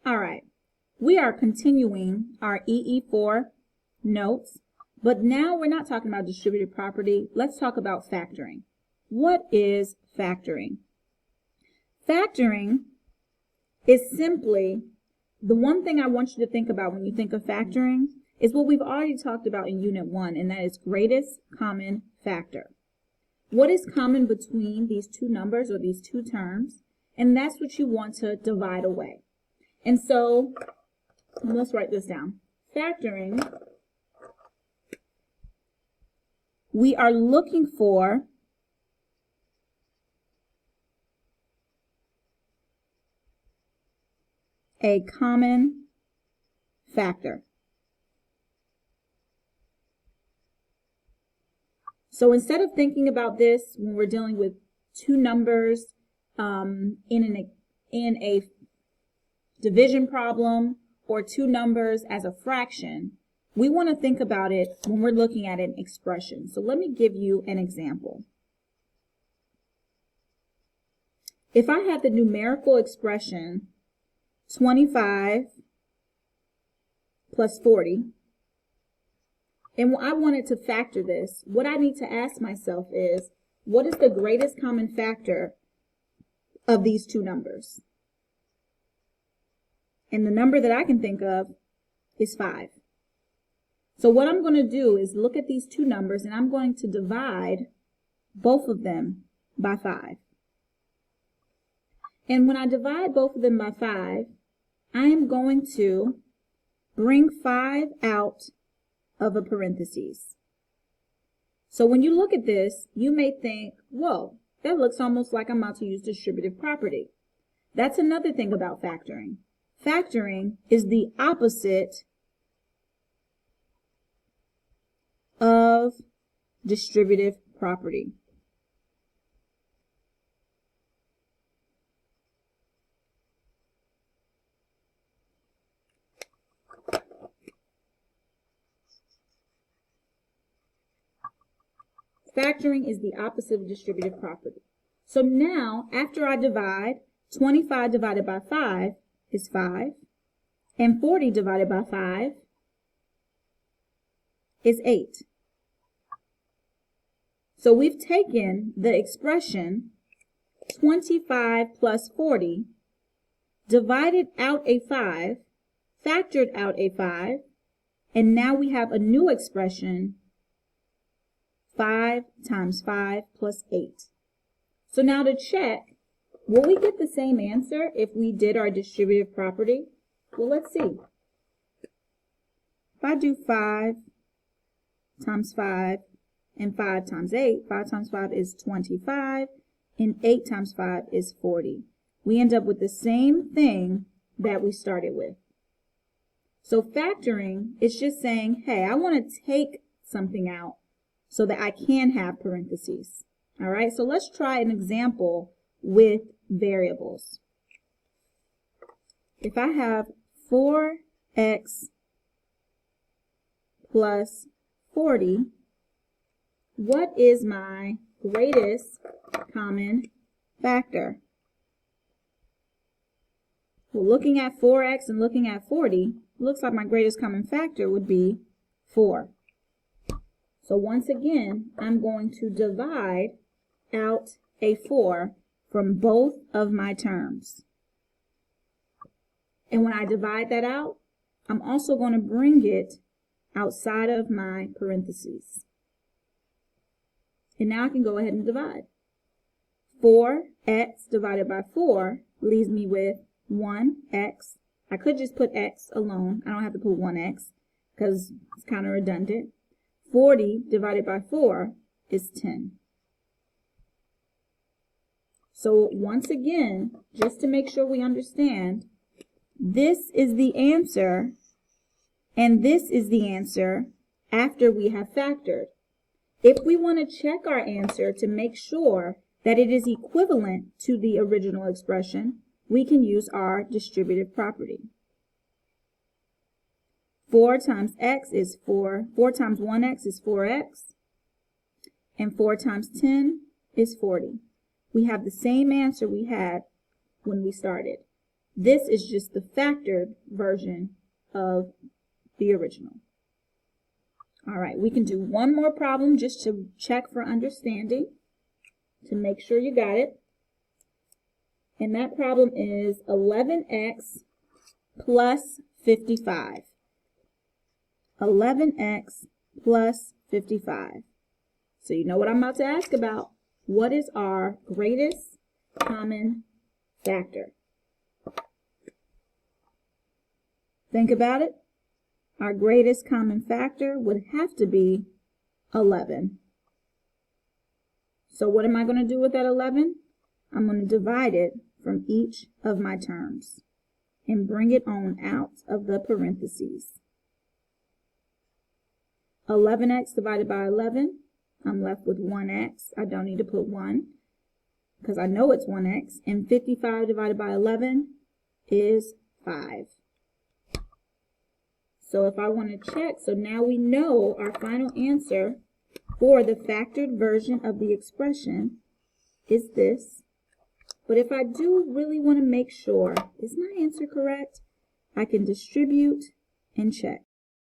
All right, we are continuing our EE4 notes, but now we're not talking about distributed property. Let's talk about factoring. What is factoring? Factoring is simply, the one thing I want you to think about when you think of factoring is what we've already talked about in Unit 1, and that is greatest common factor. What is common between these two numbers or these two terms? And that's what you want to divide away. And so let's write this down. Factoring, we are looking for a common factor. So instead of thinking about this when we're dealing with two numbers in a division problem or two numbers as a fraction, we want to think about it when we're looking at an expression. So let me give you an example. If I had the numerical expression 25 plus 40, and I wanted to factor this, what I need to ask myself is, what is the greatest common factor of these two numbers? And the number that I can think of is 5. So what I'm going to do is look at these two numbers, and I'm going to divide both of them by 5. And when I divide both of them by 5, I am going to bring 5 out of a parentheses. So when you look at this, you may think, whoa, that looks almost like I'm about to use distributive property. That's another thing about factoring. Factoring is the opposite of distributive property. Factoring is the opposite of distributive property. So now, after I divide, 25 divided by 5 is 5, and 40 divided by 5 is 8. So we've taken the expression 25 plus 40, divided out a 5, factored out a 5, and now we have a new expression, 5 times 5 plus 8. So now to check, will we get the same answer if we did our distributive property? Well, let's see. If I do 5 times 5 and 5 times 8, 5 times 5 is 25, and 8 times 5 is 40. We end up with the same thing that we started with. So factoring is just saying, hey, I want to take something out so that I can have parentheses. All right, so let's try an example with variables. If I have 4x plus 40, what is my greatest common factor? Well, looking at 4x and looking at 40, looks like my greatest common factor would be 4. So once again, I'm going to divide out a 4 from both of my terms. And when I divide that out, I'm also going to bring it outside of my parentheses. And now I can go ahead and divide. 4x divided by 4 leaves me with 1x. I could just put x alone. I don't have to put 1x because it's kind of redundant. 40 divided by 4 is 10. So once again, just to make sure we understand, this is the answer, and this is the answer after we have factored. If we want to check our answer to make sure that it is equivalent to the original expression, we can use our distributive property. 4 times x is 4. 4 times 1x is 4x. And 4 times 10 is 40. We have the same answer we had when we started. This is just the factored version of the original. All right, we can do one more problem just to check for understanding, to make sure you got it. And that problem is 11x plus 55. 11x plus 55. So you know what I'm about to ask about. What is our greatest common factor? Think about it. Our greatest common factor would have to be 11. So what am I going to do with that 11? I'm going to divide it from each of my terms and bring it on out of the parentheses. 11x divided by 11, I'm left with 1x. I don't need to put 1 because I know it's 1x. And 55 divided by 11 is 5. So if I want to check, so now we know our final answer for the factored version of the expression is this. But if I do really want to make sure, is my answer correct? I can distribute and check.